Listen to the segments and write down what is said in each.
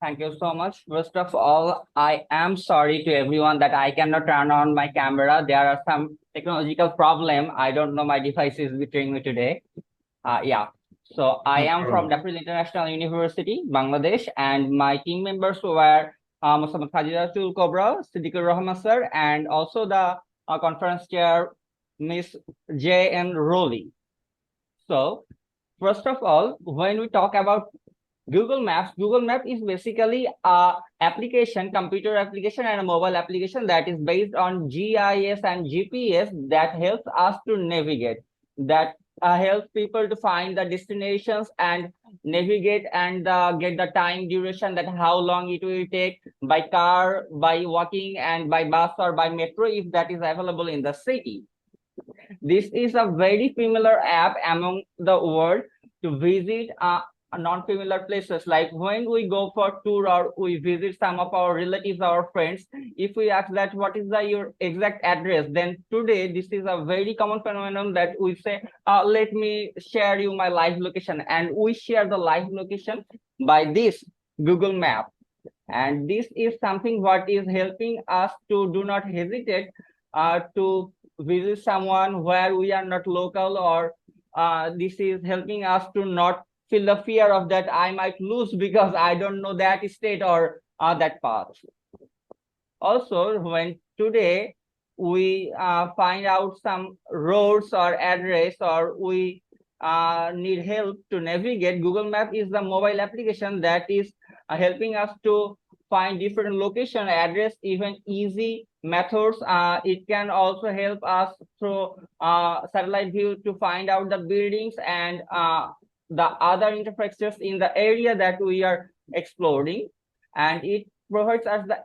Thank you so much. First of all, I am sorry to everyone that I cannot turn on my camera. There are some technological problem. I don't know my device is betraying me today. Yeah. So I No am from problem. Daffodil International University, Bangladesh, and my team members were Mst Khadijatul Kobra, Siddiqur Rahman sir, and also the conference chair, Miss JoAnn Rolle. So first of all, when we talk about Google Map is basically a application, computer application and a mobile application that is based on GIS and GPS that helps us to navigate, that helps people to find the destinations and navigate and get the time duration that how long it will take by car, by walking and by bus or by metro if that is available in the city. This is a very familiar app among the world to visit non-familiar places. Like when we go for tour or we visit some of our relatives or friends, if we ask that what is your exact address, then today this is a very common phenomenon that we say, let me share you my live location, and we share the live location by this Google Map. And this is something what is helping us to do not hesitate to visit someone where we are not local, or this is helping us to not feel the fear of that I might lose because I don't know that state or that path. Also, when today we find out some roads or address, or we need help to navigate, Google Map is the mobile application that is helping us to find different location address, even easy methods. It can also help us through satellite view to find out the buildings and the other infrastructures in the area that we are exploring, and it provides us the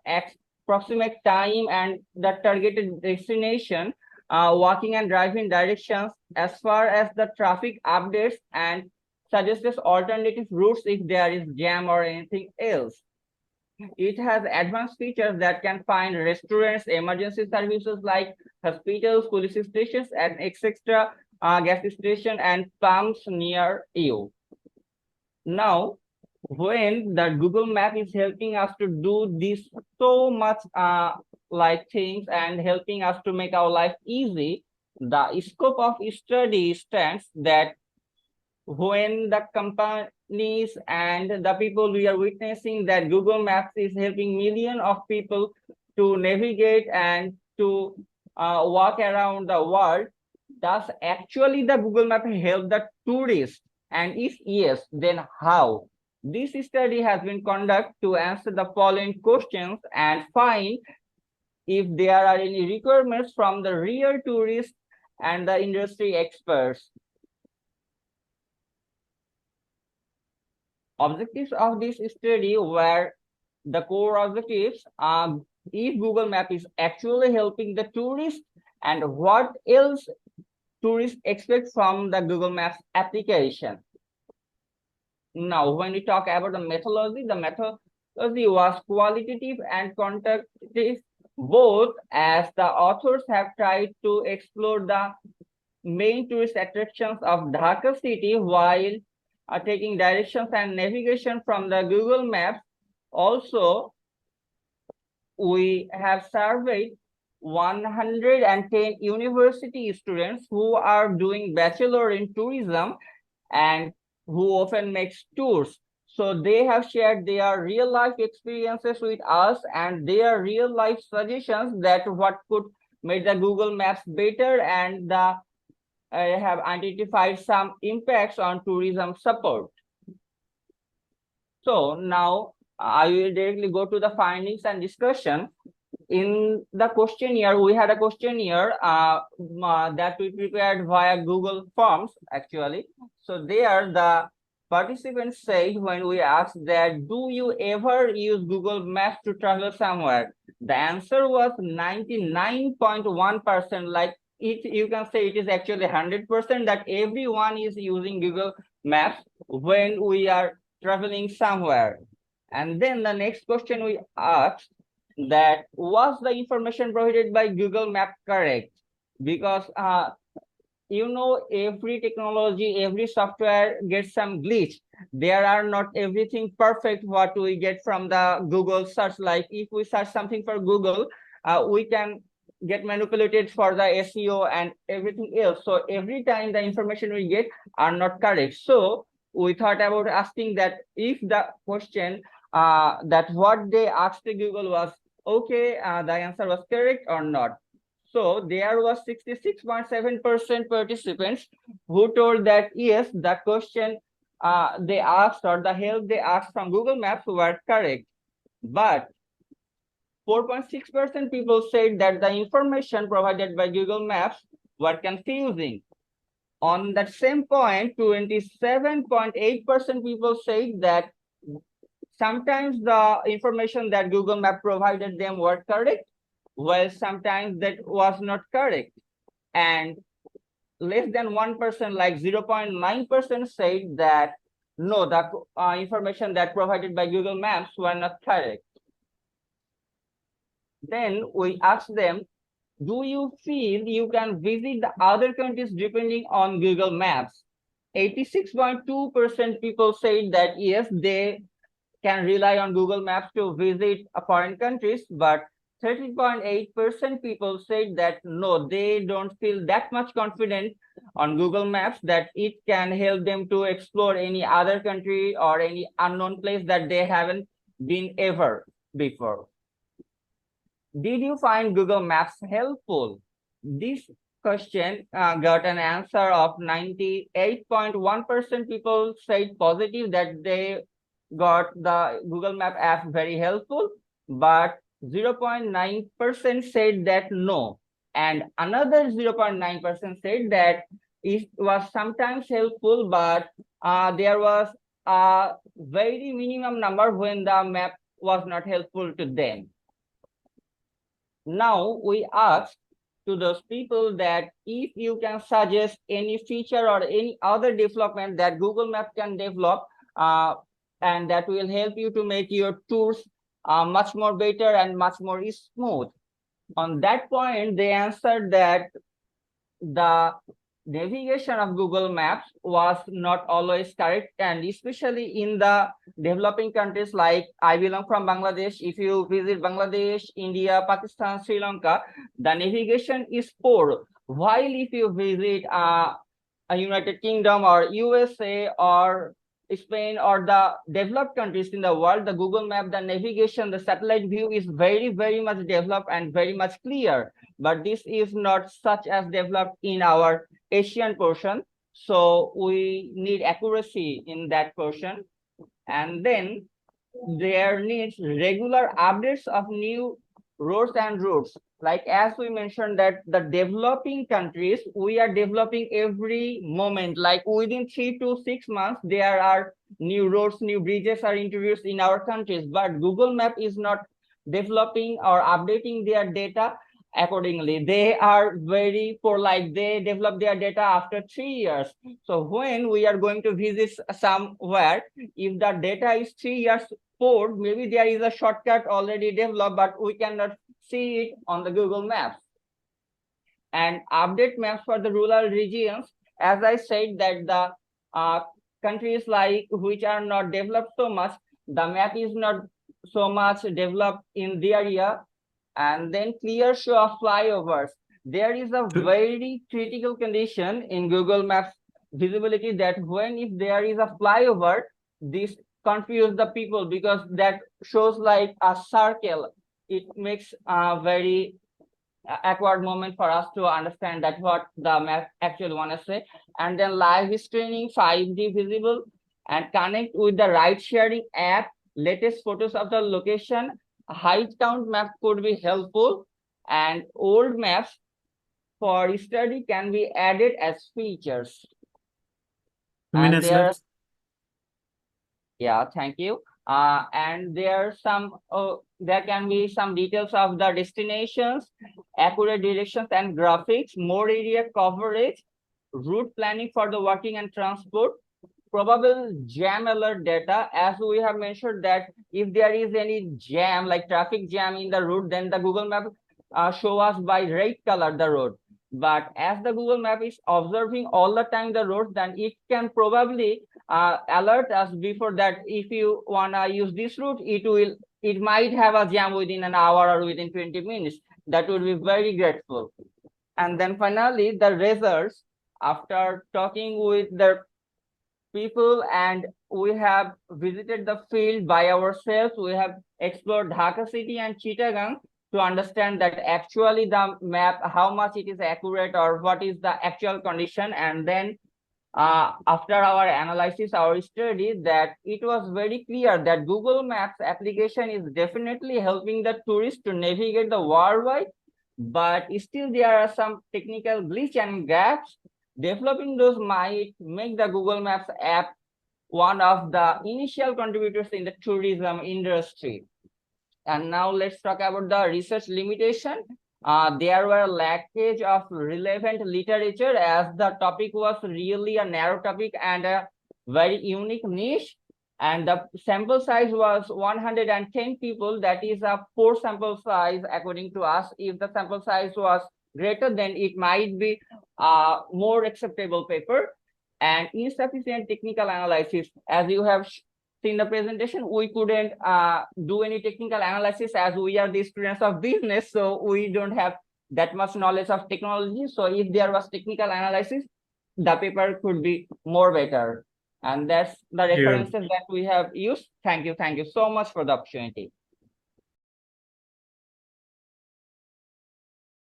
approximate time and the targeted destination, walking and driving directions as far as the traffic updates, and suggests alternative routes if there is jam or anything else. It has advanced features that can find restaurants, emergency services like hospitals, police stations, and etc. Gas station and pumps near you. Now, when the Google Map is helping us to do this so much like things and helping us to make our life easy, the scope of study stands that when the companies and the people we are witnessing that Google Maps is helping millions of people to navigate and to walk around the world, does actually the Google Map help the tourists? And if yes, then how? This study has been conducted to answer the following questions and find if there are any requirements from the real tourists and the industry experts. Objectives of this study were the core objectives. If Google Map is actually helping the tourists, and what else tourists expect from the Google Maps application. Now, when we talk about the methodology was qualitative and quantitative both, as the authors have tried to explore the main tourist attractions of Dhaka city while taking directions and navigation from the Google Maps. Also, we have surveyed 110 university students who are doing bachelor in tourism and who often makes tours. So they have shared their real life experiences with us and their real life suggestions that what could make the Google Maps better, and the have identified some impacts on tourism support. So now I will directly go to the findings and discussion. In the questionnaire, we had a questionnaire that we prepared via Google Forms actually. So there the participants said, when we asked that, do you ever use Google Maps to travel somewhere? The answer was 99.1%. Like you can say it is actually 100% that everyone is using Google Maps when we are traveling somewhere. And then the next question we asked, that was the information provided by Google Map correct? Because you know, every technology, every software gets some glitch. There are not everything perfect what we get from the Google search. Like if we search something for Google, we can get manipulated for the SEO and everything else. So every time the information we get are not correct. So we thought about asking that if the question that what they asked to Google was okay, the answer was correct or not. So there was 66.7% participants who told that yes, the question they asked or the help they asked from Google Maps were correct. But 4.6% people said that the information provided by Google Maps were confusing. On that same point, 27.8% people said that sometimes the information that Google Map provided them were correct, while sometimes that was not correct. And less than 1%, like 0.9%, said that no, the information that provided by Google Maps were not correct. Then we asked them, do you feel you can visit the other countries depending on Google Maps? 86.2% people said that yes, they can rely on Google Maps to visit foreign countries, but 30.8% people said that no, they don't feel that much confident on Google Maps that it can help them to explore any other country or any unknown place that they haven't been ever before. Did you find Google Maps helpful? This question got an answer of 98.1% people said positive, that they got the Google Map app very helpful, but 0.9% said that no. And another 0.9% said that it was sometimes helpful, but there was a very minimum number when the map was not helpful to them. Now we asked to those people that if you can suggest any feature or any other development that Google Maps can develop, and that will help you to make your tours much more better and much more smooth. On that point, they answered that the navigation of Google Maps was not always correct, and especially in the developing countries, like I belong from Bangladesh. If you visit Bangladesh, India, Pakistan, Sri Lanka, the navigation is poor. While if you visit a United Kingdom or USA or Spain or the developed countries in the world, the Google Map, the navigation, the satellite view is very, very much developed and very much clear. But this is not such as developed in our Asian portion. So we need accuracy in that portion. And then there needs regular updates of new roads and routes. Like as we mentioned that the developing countries, we are developing every moment, like within 3 to 6 months, there are new roads, new bridges are introduced in our countries, but Google Map is not developing or updating their data accordingly. They are very poor, like they develop their data after 3 years. So when we are going to visit somewhere, if the data is 3 years old, maybe there is a shortcut already developed, but we cannot see it on the Google Maps. And update maps for the rural regions, as I said that the countries like which are not developed so much, the map is not so much developed in the area. And then clear show of flyovers. There is a very critical condition in Google Maps visibility that when if there is a flyover, this confuse the people because that shows like a circle. It makes a very awkward moment for us to understand that what the map actually want to say. And then live streaming, 5D visible, and connect with the ride sharing app, latest photos of the location. A height count map could be helpful, and old maps for study can be added as features. 2 minutes left. Yeah, thank you. And there can be some details of the destinations, accurate directions and graphics, more area coverage, route planning for the walking and transport, probable jam alert data. As we have mentioned that if there is any jam, like traffic jam in the road, then the Google Map show us by red color the road. But as the Google map is observing all the time the roads, then it can probably alert us before that if you wanna use this route, it might have a jam within an hour or within 20 minutes. That would be very grateful. And then finally, the results, after talking with the people and we have visited the field by ourselves, we have explored Dhaka city and Chittagong to understand that actually the map, how much it is accurate or what is the actual condition. And then after our analysis, our study, that it was very clear that Google Maps application is definitely helping the tourists to navigate the worldwide, but still there are some technical glitch and gaps. Developing those might make the Google Maps app one of the initial contributors in the tourism industry. And now let's talk about the research limitation. There were lackage of relevant literature as the topic was really a narrow topic and a very unique niche. And the sample size was 110 people. That is a poor sample size according to us. If the sample size was greater, then it might be a more acceptable paper. And insufficient technical analysis. As you have seen the presentation, we couldn't do any technical analysis as we are the students of business, so we don't have that much knowledge of technology. So if there was technical analysis, the paper could be more better. And that's the references that we have used. Thank you so much for the opportunity.